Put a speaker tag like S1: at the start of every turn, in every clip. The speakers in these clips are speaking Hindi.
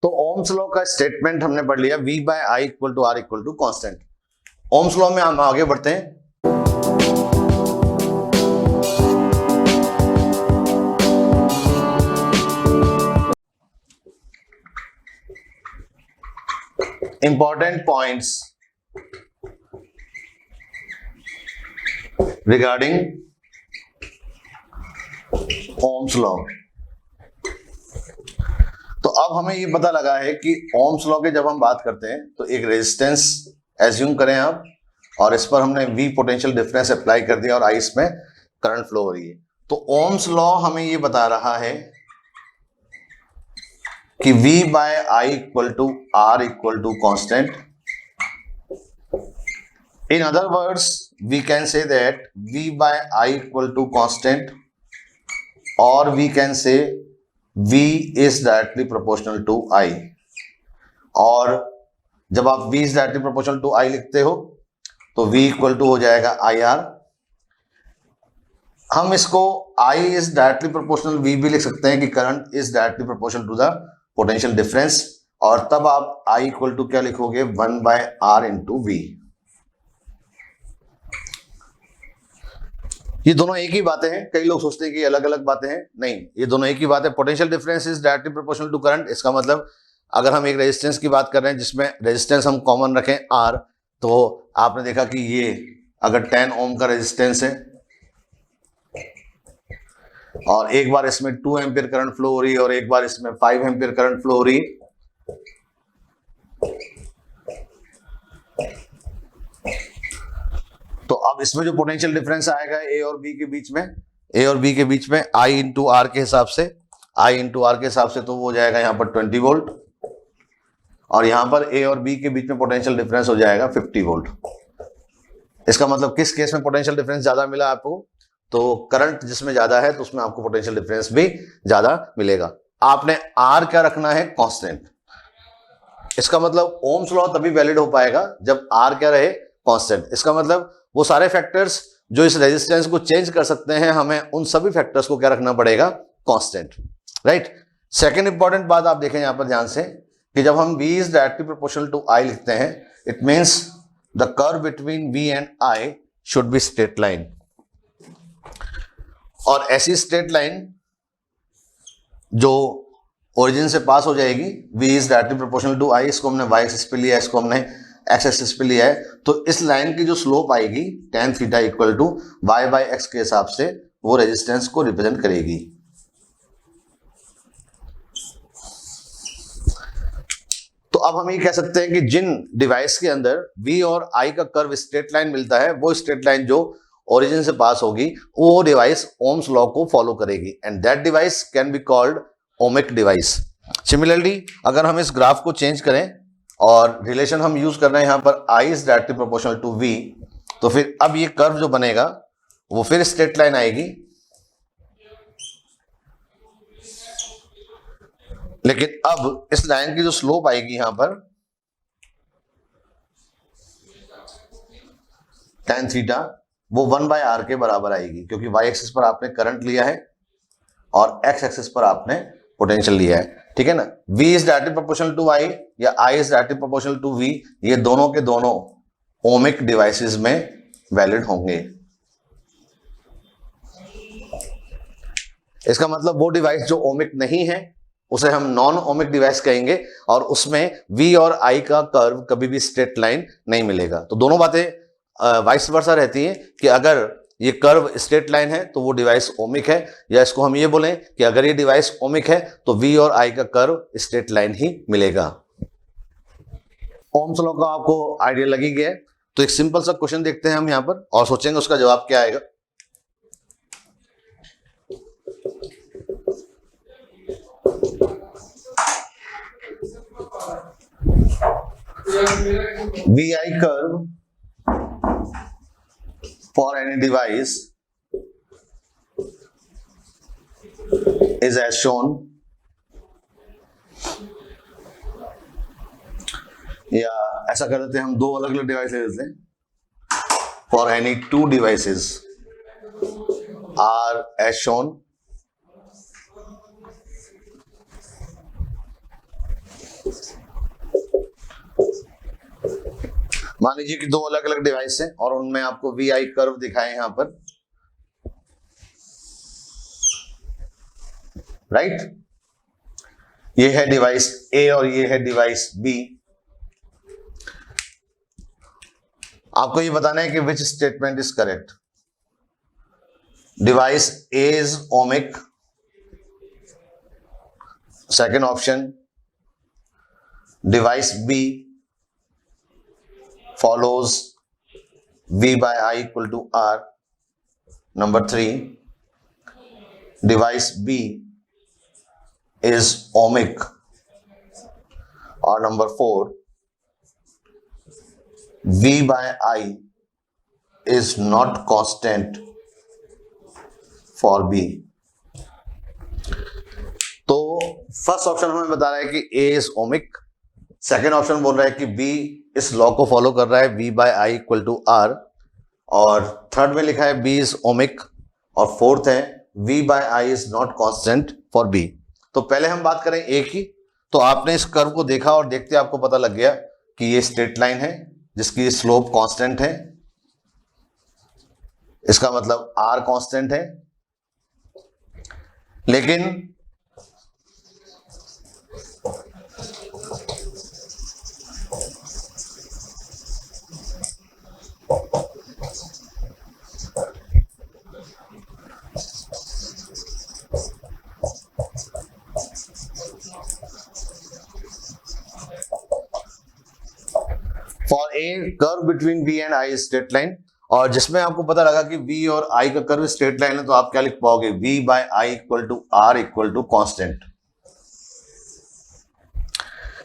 S1: तो ओम्स लॉ का स्टेटमेंट हमने पढ़ लिया, V by I equal to R equal to constant. Ohm's law में हम आगे बढ़ते हैं। Important points regarding Ohm's law. तो अब हमें ये पता लगा है कि ओम्स लॉ के जब हम बात करते हैं तो एक रेजिस्टेंस एज्यूम करें आप, और इस पर हमने V पोटेंशियल डिफरेंस अप्लाई कर दिया और I इसमें करंट फ्लो हो रही है। तो ओम्स लॉ हमें ये बता रहा है कि V by I equal to R equal to constant. In other words we can say that V by I equal to constant, और we can say V is directly proportional to I। और जब आप V is directly proportional to I लिखते हो तो V इक्वल टू हो जाएगा IR। हम इसको I is directly proportional V भी लिख सकते हैं कि current is directly proportional to the potential difference, और तब आप I इक्वल टू क्या लिखोगे, 1 बाय R इंटू V। ये दोनों एक ही बातें हैं। कई लोग सोचते हैं कि अलग अलग बातें हैं, नहीं, ये दोनों एक ही बात है। Potential difference is directly proportional to current, इसका मतलब अगर हम एक रेजिस्टेंस की बात कर रहे हैं जिसमें रेजिस्टेंस हम कॉमन रखें R, तो आपने देखा कि ये अगर 10 ओम का रेजिस्टेंस है और एक बार इसमें 2 एम्पियर करंट फ्लो हो रही है और एक बार इसमें 5 एम्पियर करंट फ्लो हो रही है, तो अब इसमें जो पोटेंशियल डिफरेंस आएगा A और B के बीच में, A और B के बीच में I इंटू आर के हिसाब से, I इंटू आर के हिसाब से, तो वो हो जाएगा यहाँ पर 20 वोल्ट, और यहाँ पर A और B के बीच में पोटेंशियल डिफरेंस हो जाएगा 50 वोल्ट। इसका मतलब किस केस में पोटेंशियल डिफरेंस ज्यादा मिला आपको, तो करंट जिसमें ज्यादा है तो उसमें आपको पोटेंशियल डिफरेंस भी ज्यादा मिलेगा। आपने R क्या रखना है, कांस्टेंट। इसका मतलब ओम्स लॉ तभी वैलिड हो पाएगा जब R क्या रहे, कांस्टेंट। इसका मतलब वो सारे फैक्टर्स जो इस रेजिस्टेंस को चेंज कर सकते हैं, हमें उन सभी फैक्टर्स को क्या रखना पड़ेगा, कांस्टेंट, राइट। सेकंड इंपॉर्टेंट बात आप देखें यहां पर ध्यान से कि जब हम V is directly proportional to I लिखते हैं, it means the curve between V and I should be straight line. और ऐसी स्ट्रेट लाइन जो ओरिजिन से पास हो जाएगी, V is directly proportional to I, इसको हमने y एक्सिस पे लिया, इसको हमने x एक्सिस पे लिया है, तो इस लाइन की जो स्लोप आएगी tan theta equal to y by x के हिसाब से वो रेजिस्टेंस को रिप्रेजेंट करेगी। तो अब हम ये कह सकते हैं कि जिन डिवाइस के अंदर V और I का कर्व स्ट्रेट लाइन मिलता है, वो स्ट्रेट लाइन जो ओरिजिन से पास होगी वो डिवाइस ओम्स लॉ को फॉलो करेगी, and that device can be called ohmic device. Similarly अगर हम इस ग्राफ को चेंज करें और रिलेशन हम यूज कर रहे हैं यहां पर I is directly proportional to V, तो फिर अब ये कर्व जो बनेगा वो फिर स्ट्रेट लाइन आएगी, लेकिन अब इस लाइन की जो स्लोप आएगी यहां पर tan थीटा, वो 1 बाय R के बराबर आएगी, क्योंकि y एक्सिस पर आपने करंट लिया है और x एक्सिस पर आपने पोटेंशियल लिया है, ठीक है ना। V is directly proportional to I या I is directly proportional to V, ये दोनों के दोनों ओमिक डिवाइसेस में वैलिड होंगे। इसका मतलब वो डिवाइस जो ओमिक नहीं है उसे हम नॉन ओमिक डिवाइस कहेंगे, और उसमें V और I का कर्व कभी भी स्ट्रेट लाइन नहीं मिलेगा। तो दोनों बातें वाइस वर्सा रहती हैं कि अगर ये कर्व स्ट्रेट लाइन है तो वो डिवाइस ओमिक है, या इसको हम ये बोलें कि अगर ये डिवाइस ओमिक है तो V और I का कर्व स्ट्रेट लाइन ही मिलेगा। ओम्स लॉ का आपको आइडिया लगी गया है, तो एक सिंपल सा क्वेश्चन देखते हैं हम यहां पर और सोचेंगे उसका जवाब क्या आएगा। VI curve for any device is as shown, या ऐसा कर देते हैं हम दो अलग अलग डिवाइस ले लेते हैं। For any two devices are as shown, मान लीजिए कि दो अलग अलग डिवाइस हैं और उनमें आपको वी आई कर्व दिखाए यहां पर, राइट। ये है डिवाइस ए और ये है डिवाइस बी। आपको ये बताना है कि which statement is correct. Device A is ohmic, second option. Device B follows V by I equal to R. Number 3, device B is ohmic. Or number 4, V by I is not constant for B. तो फर्स्ट ऑप्शन हमें बता रहा है कि A is ohmic, second option बोल रहा है कि बी इस लॉ को फॉलो कर रहा है V by I equal to R, और थर्ड में लिखा है B इज ओमिक, और फोर्थ है V by I is not constant for B। तो पहले हम बात करें A की। तो आपने इस कर्व को देखा और देखते आपको पता लग गया कि ये स्ट्रेट लाइन है जिसकी स्लोप कांस्टेंट है, इसका मतलब R कांस्टेंट है। लेकिन for a curve between B and I straight line, और जिसमें आपको पता लगा कि बी और आई का कर्व स्ट्रेट लाइन है, तो आप क्या लिख पाओगे, V by I equal to R equal to constant.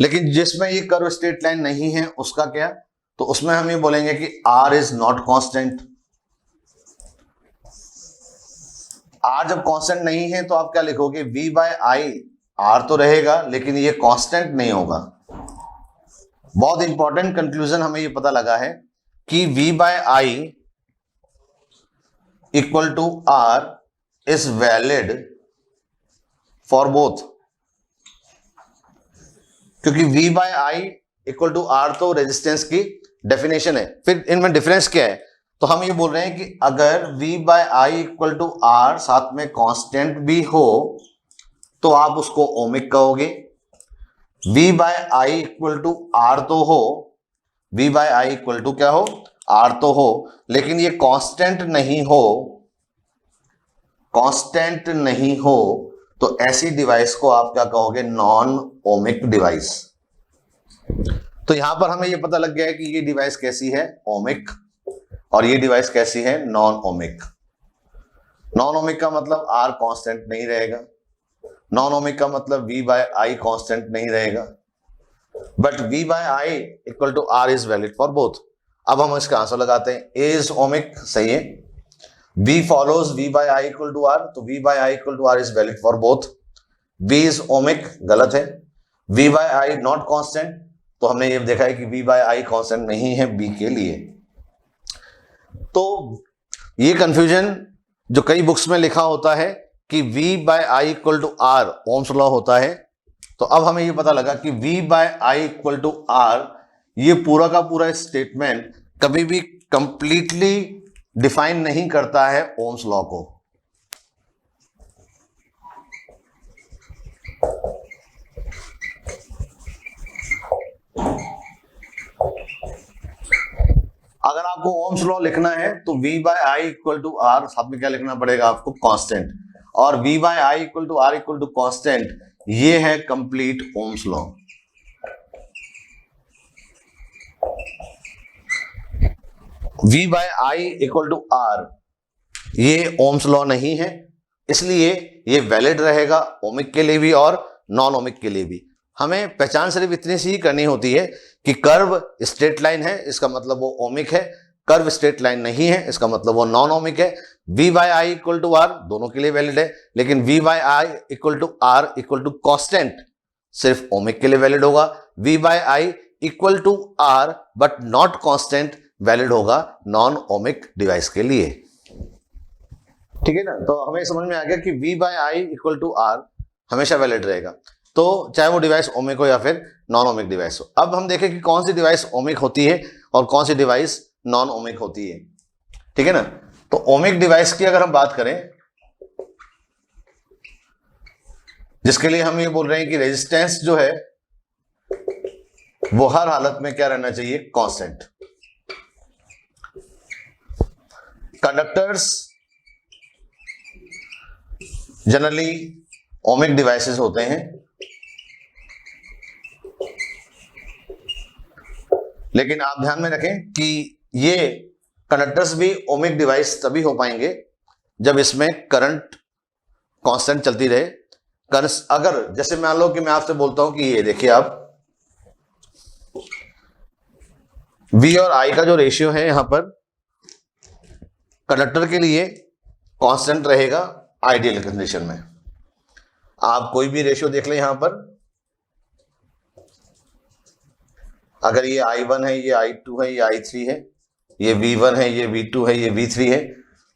S1: लेकिन जिसमें ये कर्व स्ट्रेट लाइन नहीं है उसका क्या, तो उसमें हम ये बोलेंगे कि R is not constant. R जब कांस्टेंट नहीं है तो आप क्या लिखोगे, V by I, R तो रहेगा लेकिन ये कांस्टेंट नहीं होगा। बहुत इंपॉर्टेंट कंक्लूजन हमें ये पता लगा है कि V by I equal to R is valid for both, क्योंकि V by I equal to R तो रेजिस्टेंस की डेफिनेशन है। फिर इनमें डिफरेंस क्या है, तो हम ये बोल रहे हैं कि अगर V by I equal to R साथ में कांस्टेंट भी हो तो आप उसको ओमिक कहोगे। V by I equal to R तो हो, V by I equal to क्या हो, R तो हो, लेकिन ये कांस्टेंट नहीं हो, कांस्टेंट नहीं हो, तो ऐसी डिवाइस को आप क्या कहोगे, नॉन ओमिक डिवाइस। तो यहां पर हमें ये पता लग गया है कि ये डिवाइस कैसी है, ओमिक, और ये डिवाइस कैसी है, नॉन ओमिक। नॉन ओमिक का मतलब R कांस्टेंट नहीं रहेगा, नॉन ओमिक का मतलब V by I कांस्टेंट नहीं रहेगा, but V by I equal to R is valid for both. अब हम इसका आंसर लगाते हैं। A इज ओमिक, सही है। B follows V by I equal to R, तो V by I equal to R is valid for both. B is ohmic, गलत है। V by I not constant, तो हमने ये देखा है कि V by I कांस्टेंट नहीं है B के लिए। तो ये कंफ्यूजन जो कई बुक्स में लिखा होता है कि V by I equal to R Ohm's law होता है, तो अब हमें ये पता लगा कि V by I equal to R ये पूरा का पूरा स्टेटमेंट कभी भी कंप्लीटली डिफाइन नहीं करता है ओम्स लॉ को। अगर आपको ओम्स लॉ लिखना है तो V by I equal to R साथ में क्या लिखना पड़ेगा आपको, कांस्टेंट, और V by I equal to R equal to constant, ये है complete Ohm's law. V by I equal to R ये ओम्स लॉ नहीं है, इसलिए ये वैलिड रहेगा ओमिक के लिए भी और नॉन ओमिक के लिए भी। हमें पहचान सिर्फ इतनी सी ही करनी होती है कि कर्व स्ट्रेट लाइन है, इसका मतलब वो ओमिक है, कर्व स्ट्रेट लाइन नहीं है, इसका मतलब वो नॉन ओमिक है। V by I equal to R दोनों के लिए वैलिड है, लेकिन V by I equal to R equal to constant सिर्फ ओमिक के लिए वैलिड होगा। V by I equal to R but not constant valid होगा नॉन ओमिक डिवाइस के लिए। ठीक है ना, तो हमें समझ में आ गया कि V by I equal to R हमेशा वैलिड रहेगा। तो चाहे वो डिवाइस ओमिक हो या फिर नॉन ओमिक डिवाइस हो। अब हम देखें कि कौन सी डिवाइस ओमिक होती है और कौन सी डिवाइस नॉन ओमिक होती है, ठीक है ना। तो ओमिक डिवाइस की अगर हम बात करें, जिसके लिए हम ये बोल रहे हैं कि रेजिस्टेंस जो है वो हर हालत में क्या रहना चाहिए, constant. Conductors generally ohmic devices होते हैं, लेकिन आप ध्यान में रखें कि ये कंडक्टर्स भी ओमिक डिवाइस तभी हो पाएंगे जब इसमें करंट कांस्टेंट चलती रहे। अगर जैसे मान लो कि मैं आपसे बोलता हूं कि ये देखिए आप V और I का जो रेशियो है यहां पर कंडक्टर के लिए कांस्टेंट रहेगा आइडियल कंडीशन में। आप कोई भी रेशियो देख लें यहां पर, अगर ये I1 है, ये I2 है, ये I3 है, ये V1 है, ये V2 है, ये V3 है,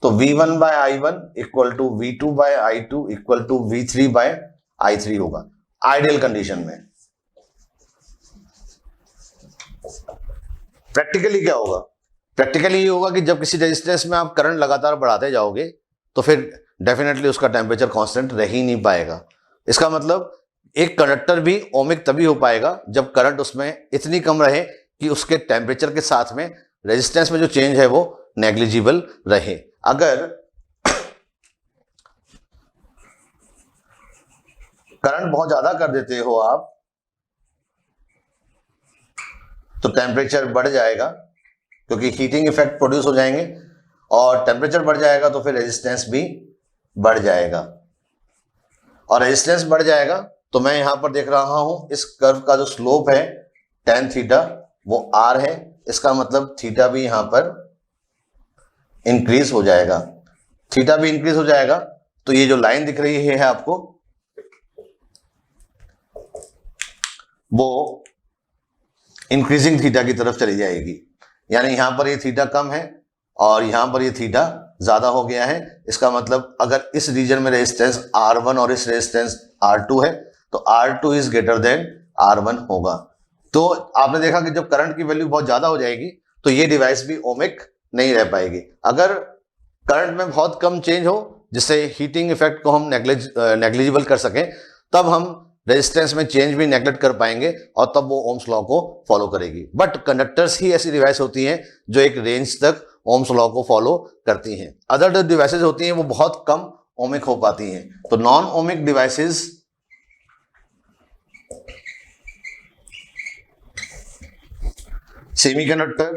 S1: तो V1 by I1 equal to V2 by I2 equal to V3 by I3 होगा आइडियल कंडीशन में। प्रैक्टिकली क्या होगा, प्रैक्टिकली ये होगा कि जब किसी रेजिस्टेंस में आप करंट लगातार बढ़ाते जाओगे तो फिर डेफिनेटली उसका टेम्परेचर कांस्टेंट रह ही नहीं पाएगा। इसका मतलब एक कंडक्टर भी ओमिक तभी हो पाएगा जब करंट उसमें इतनी कम रहे कि उसके टेम्परेचर के साथ में रेजिस्टेंस में जो चेंज है वो नेग्लिजिबल रहे। अगर करंट बहुत ज्यादा कर देते हो आप तो टेम्परेचर बढ़ जाएगा, क्योंकि हीटिंग इफेक्ट प्रोड्यूस हो जाएंगे, और टेम्परेचर बढ़ जाएगा तो फिर रेजिस्टेंस भी बढ़ जाएगा, और रेजिस्टेंस बढ़ जाएगा तो मैं यहां पर देख रहा हूं इस कर्व का जो स्लोप है tan थीटा वो r है, इसका मतलब थीटा भी यहां पर इंक्रीज हो जाएगा। थीटा भी इंक्रीज हो जाएगा तो ये जो लाइन दिख रही है आपको वो इंक्रीजिंग थीटा की तरफ चली जाएगी, यानी यहां पर ये थीटा कम है और यहां पर ये थीटा ज्यादा हो गया है। इसका मतलब अगर इस रीजन में रेजिस्टेंस R1 और इस रेजिस्टेंस R2 है तो R2 is greater than R1 होगा। तो आपने देखा कि जब करंट की वैल्यू बहुत ज्यादा हो जाएगी तो ये डिवाइस भी ओमिक नहीं रह पाएगी। अगर करंट में बहुत कम चेंज हो जिससे हीटिंग इफेक्ट को हम नेग्लिजिबल कर सकें, तब हम रेजिस्टेंस में चेंज भी नेग्लेक्ट कर पाएंगे और तब वो ओम्स लॉ को फॉलो करेगी। बट कंडक्टर्स ही ऐसी डिवाइस होती हैं जो एक रेंज तक ओम्स लॉ को फॉलो करती हैं। अदर जो डिवाइसेस होती हैं वो बहुत कम ओमिक हो पाती हैं। तो non ohmic devices semiconductor,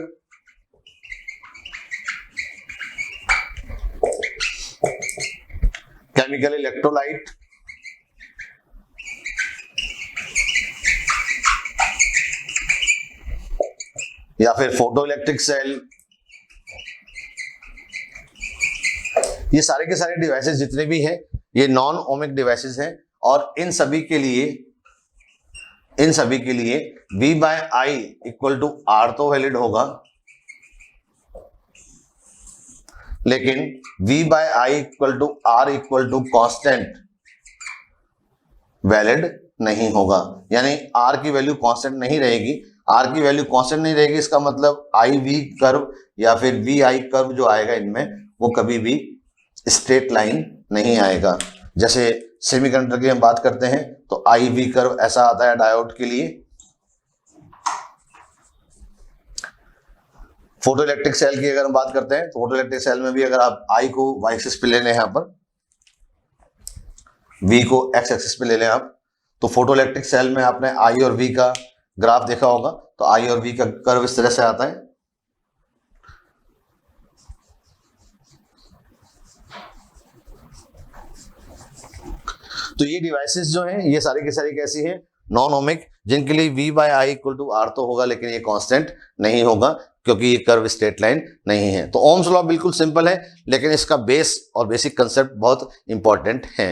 S1: chemical electrolyte, या फिर फोटो इलेक्ट्रिक सेल, ये सारे के सारे डिवाइसेस जितने भी हैं ये नॉन ओमिक डिवाइसेस हैं, और इन सभी के लिए V by I equal to R तो वैलिड होगा, लेकिन V by I equal to R equal to constant valid नहीं होगा, यानी R की वैल्यू कॉन्स्टेंट नहीं रहेगी। R की वैल्यू कांस्टेंट नहीं रहेगी, इसका मतलब IV कर्व या फिर VI कर्व जो आएगा इनमें वो कभी भी स्ट्रेट लाइन नहीं आएगा। जैसे सेमीकंडक्टर की हम बात करते हैं तो IV कर्व ऐसा आता है डायोड के लिए। फोटो इलेक्ट्रिक सेल की अगर हम बात करते हैं तो फोटो इलेक्ट्रिक सेल में भी अगर आप I को Y एक्सिस पे ले लें, यहां पर V को X एक्सिस पे ले लें आप, तो फोटो इलेक्ट्रिक सेल में आपने I और V का ग्राफ देखा होगा, तो I और V का कर्व इस तरह से आता है। तो ये डिवाइसेस जो हैं ये सारी की सारी कैसी हैं, नॉन ओमिक, जिनके लिए V by I equal to R तो होगा लेकिन ये कांस्टेंट नहीं होगा क्योंकि ये कर्व स्ट्रेट लाइन नहीं है। तो ओम्स लॉ बिल्कुल सिंपल है, लेकिन इसका बेस और बेसिक कंसेप्ट बहुत इंपॉर्टेंट है।